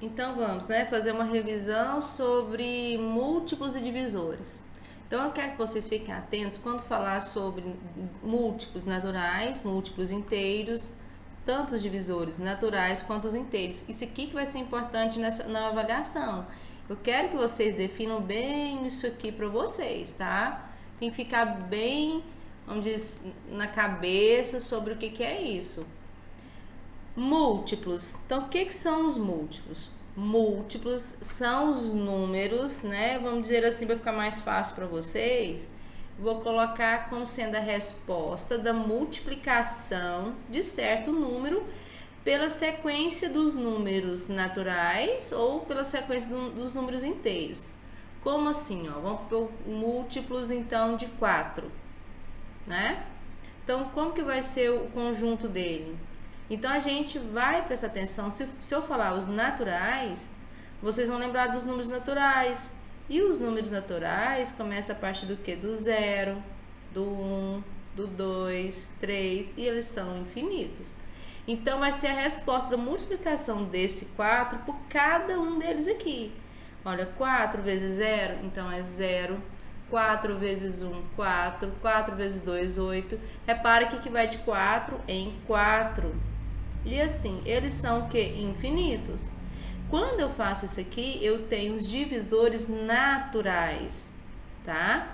Então vamos, né, fazer uma revisão sobre múltiplos e divisores. Então eu quero que vocês fiquem atentos quando falar sobre múltiplos naturais, múltiplos inteiros, tanto os divisores naturais quanto os inteiros. Isso aqui que vai ser importante na avaliação. Eu quero que vocês definam bem isso aqui para vocês, tá? Tem que ficar bem, vamos dizer, na cabeça sobre o que é isso. Múltiplos. Então, o que são os múltiplos? Múltiplos são os números, né? Vamos dizer assim, para ficar mais fácil para vocês. Vou colocar como sendo a resposta da multiplicação de certo número pela sequência dos números naturais ou pela sequência dos números inteiros. Como assim? Ó? Vamos por múltiplos, então, de 4, né? Então, como que vai ser o conjunto dele? Então, a gente vai prestar atenção, se eu falar os naturais, vocês vão lembrar dos números naturais. E os números naturais começam a partir do quê? Do 0, do 1, do 2, 3, e eles são infinitos. Então, vai ser a resposta da multiplicação desse 4 por cada um deles aqui. Olha, 4 vezes 0, então é 0. 4 vezes 1, 4. 4 vezes 2, 8. Repara que vai de 4 em 4. E assim, eles são o quê? Infinitos. Quando eu faço isso aqui, eu tenho os divisores naturais, tá?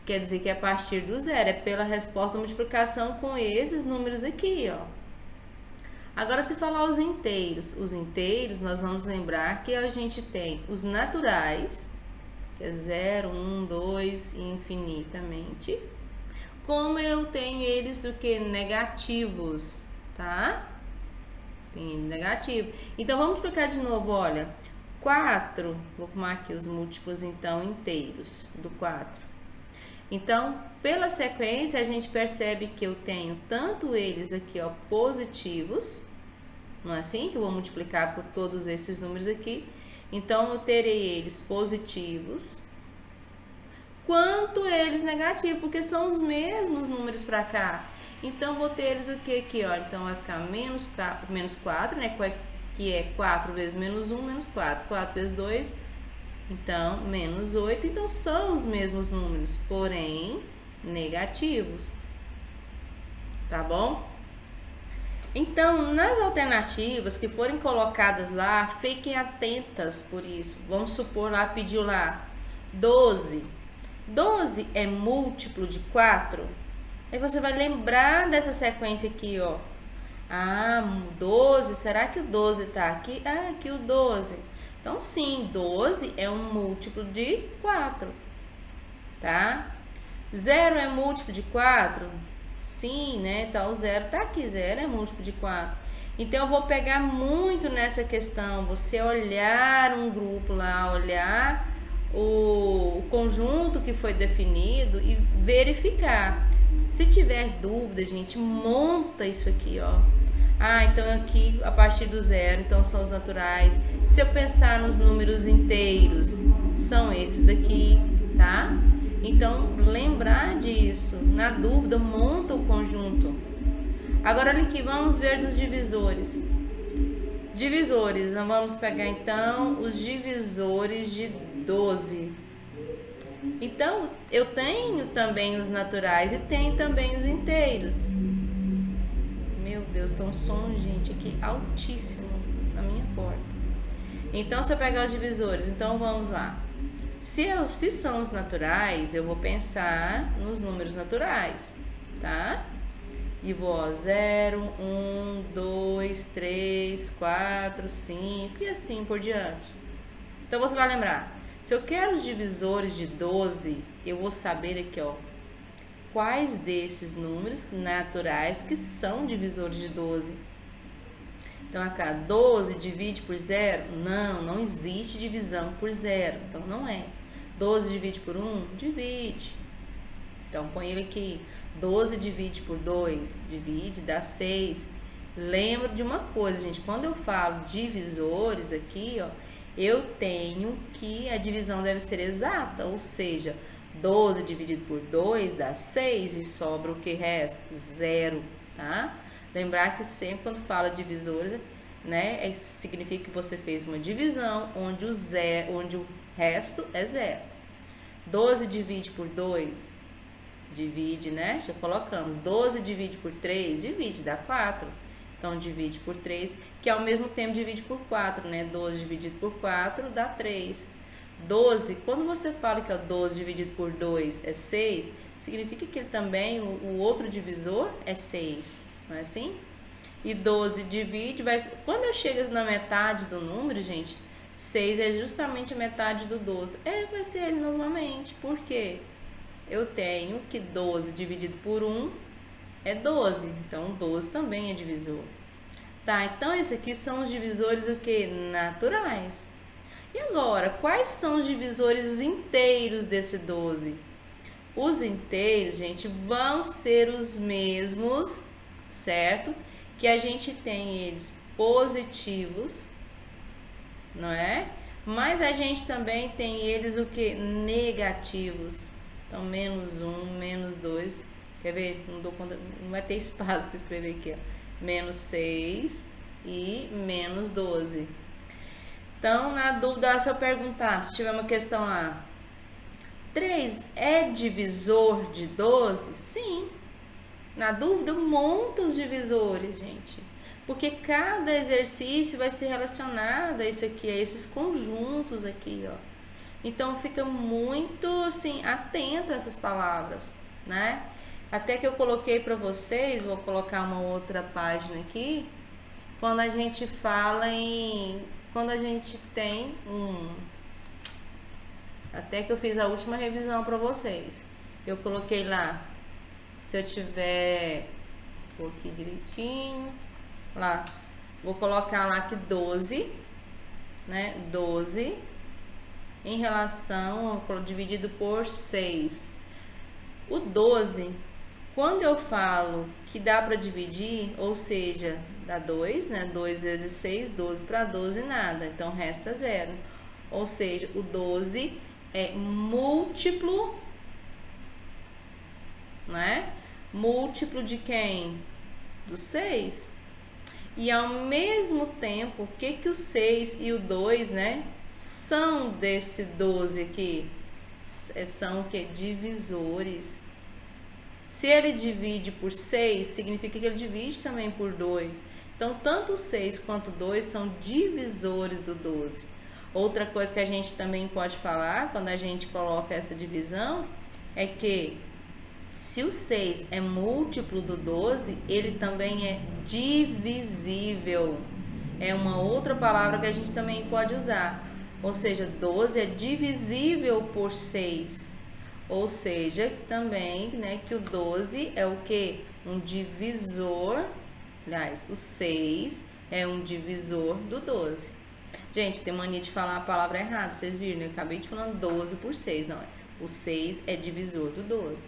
Quer dizer que a partir do 0 é pela resposta da multiplicação com esses números aqui, ó. Agora, se falar os inteiros nós vamos lembrar que a gente tem os naturais, que é 0, 1, 2 e infinitamente. Como eu tenho eles o que? Negativos, tá? Tem negativo. Então, vamos explicar de novo, olha. 4, vou arrumar aqui os múltiplos, então, inteiros do 4. Então, pela sequência, a gente percebe que eu tenho tanto eles aqui, ó, positivos, não é assim? Que eu vou multiplicar por todos esses números aqui. Então, eu terei eles positivos, quanto eles negativos, porque são os mesmos números para cá. Então, vou ter eles o que aqui, ó? Então, vai ficar menos 4, né? Que é 4 vezes menos 1, menos 4. 4 vezes 2, então, menos 8. Então, são os mesmos números, porém, negativos. Tá bom? Então, nas alternativas que forem colocadas lá, fiquem atentas por isso. Vamos supor lá, pediu lá 12. 12 é múltiplo de 4? Aí você vai lembrar dessa sequência aqui, ó. Ah, 12, será que o 12 tá aqui? Ah, aqui o 12. Então, sim, 12 é um múltiplo de 4, tá? 0 é múltiplo de 4? Sim, né? Então, o 0 tá aqui, 0 é múltiplo de 4. Então, eu vou pegar muito nessa questão, você olhar um grupo lá, olhar o conjunto que foi definido e verificar. Se tiver dúvida, gente, monta isso aqui, ó. Ah, então aqui a partir do 0, então são os naturais. Se eu pensar nos números inteiros, são esses daqui, tá? Então, lembrar disso. Na dúvida, monta o conjunto. Agora, olha aqui, vamos ver dos divisores. Divisores, vamos pegar então os divisores de 12. Então, eu tenho também os naturais e tenho também os inteiros. Meu Deus, tem um som, gente, aqui altíssimo na minha porta. Então, se eu pegar os divisores, então vamos lá. Se são os naturais, eu vou pensar nos números naturais, tá? E vou, ó, 0, 1, 2, 3, 4, 5 e assim por diante. Então, você vai lembrar. Se eu quero os divisores de 12, eu vou saber aqui, ó, quais desses números naturais que são divisores de 12. Então, aqui, 12 divide por 0? Não existe divisão por 0. Então, não é. 12 divide por 1? Divide. Então, põe ele aqui. 12 divide por 2? Divide, dá 6. Lembra de uma coisa, gente. Quando eu falo divisores aqui, ó, eu tenho que a divisão deve ser exata, ou seja, 12 dividido por 2 dá 6 e sobra o que resta? 0, tá? Lembrar que sempre quando fala divisores, né? Significa que você fez uma divisão onde o resto é zero. 12 divide por 2, divide, né? Já colocamos. 12 divide por 3, divide, dá 4. Então, divide por 3, que ao mesmo tempo divide por 4, né? 12 dividido por 4 dá 3. 12, quando você fala que é 12 dividido por 2 é 6, significa que também o outro divisor é 6, não é assim? E 12 divide, quando eu chego na metade do número, gente, 6 é justamente a metade do 12. Vai ser ele novamente. Por quê? Eu tenho que 12 dividido por 1 é 12. Então, 12 também é divisor. Tá, então esses aqui são os divisores o quê? Naturais. E agora, quais são os divisores inteiros desse 12? Os inteiros, gente, vão ser os mesmos, certo? Que a gente tem eles positivos, não é? Mas a gente também tem eles o que? Negativos. Então, menos 1, menos 2. Quer ver? Não vai ter espaço para escrever aqui, ó. Menos 6 e menos 12. Então, na dúvida, se eu perguntar, se tiver uma questão lá, 3 é divisor de 12? Sim. Na dúvida, monta os divisores, gente. Porque cada exercício vai ser relacionado a isso aqui, a esses conjuntos aqui, ó. Então, fica muito, assim, atento a essas palavras, né? Até que eu coloquei para vocês, vou colocar uma outra página aqui, quando a gente fala quando a gente tem até que eu fiz a última revisão para vocês. Eu coloquei lá, se eu tiver, vou aqui direitinho, lá, vou colocar lá que 12, né, 12 em relação, dividido por 6. O 12, quando eu falo que dá para dividir, ou seja, dá 2, né, 2 vezes 6, 12 para 12, nada, então resta 0. Ou seja, o 12 é múltiplo, né? Múltiplo de quem? Do 6. E ao mesmo tempo, o que o 6 e o 2, né, são desse 12 aqui? São o que? Divisores. Se ele divide por 6, significa que ele divide também por 2. Então, tanto o 6 quanto o 2 são divisores do 12. Outra coisa que a gente também pode falar, quando a gente coloca essa divisão, é que se o 6 é múltiplo do 12, ele também é divisível. É uma outra palavra que a gente também pode usar. Ou seja, 12 é divisível por 6. Ou seja, também, né, que o 12 é o que? Um divisor. Aliás, o 6 é um divisor do 12. Gente, tem mania de falar a palavra errada, vocês viram, né? Eu acabei de falando 12 por 6, não é? O 6 é divisor do 12.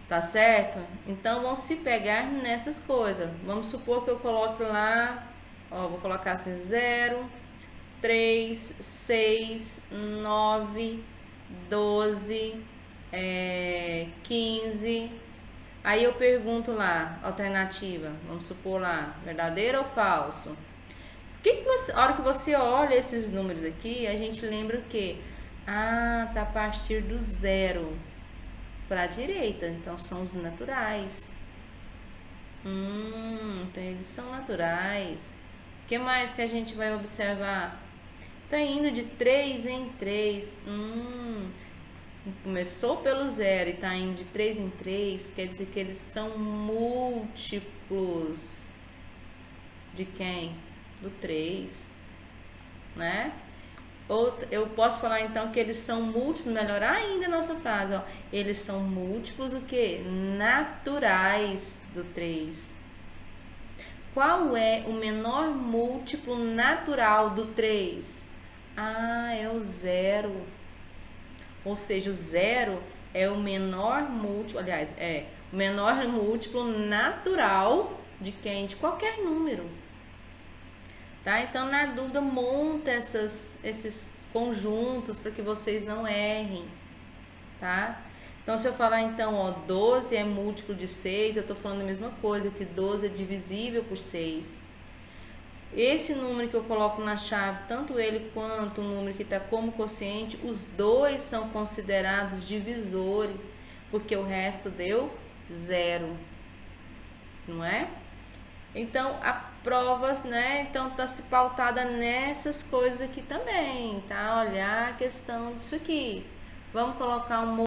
Tá certo? Então, vamos se pegar nessas coisas. Vamos supor que eu coloque lá, ó, vou colocar assim, 0, 3, 6, 9, 12, 15. Aí eu pergunto lá, alternativa, vamos supor lá, verdadeiro ou falso? A hora que você olha esses números aqui, a gente lembra o quê? Ah, tá a partir do 0 para a direita, então são os naturais. Então eles são naturais. O que mais que a gente vai observar? Tá indo de 3 em 3. Começou pelo 0 e tá indo de 3 em 3, quer dizer que eles são múltiplos de quem? Do 3, né? Ou eu posso falar então que eles são múltiplos, melhorar ainda a nossa frase, ó. Eles são múltiplos o quê? Naturais do 3. Qual é o menor múltiplo natural do 3? Ah, é o 0. Ou seja, o 0 é o menor múltiplo, aliás, é o menor múltiplo natural de quem? De qualquer número. Tá? Então, na dúvida, monta esses conjuntos para que vocês não errem, tá? Então, se eu falar, então, ó, 12 é múltiplo de 6, eu tô falando a mesma coisa, que 12 é divisível por 6. esse número que eu coloco na chave, tanto ele quanto o número que está como quociente, os dois são considerados divisores, porque o resto deu zero, não é? Então, a provas, né? Então, tá se pautada nessas coisas aqui também, tá? Olhar a questão disso aqui. Vamos colocar um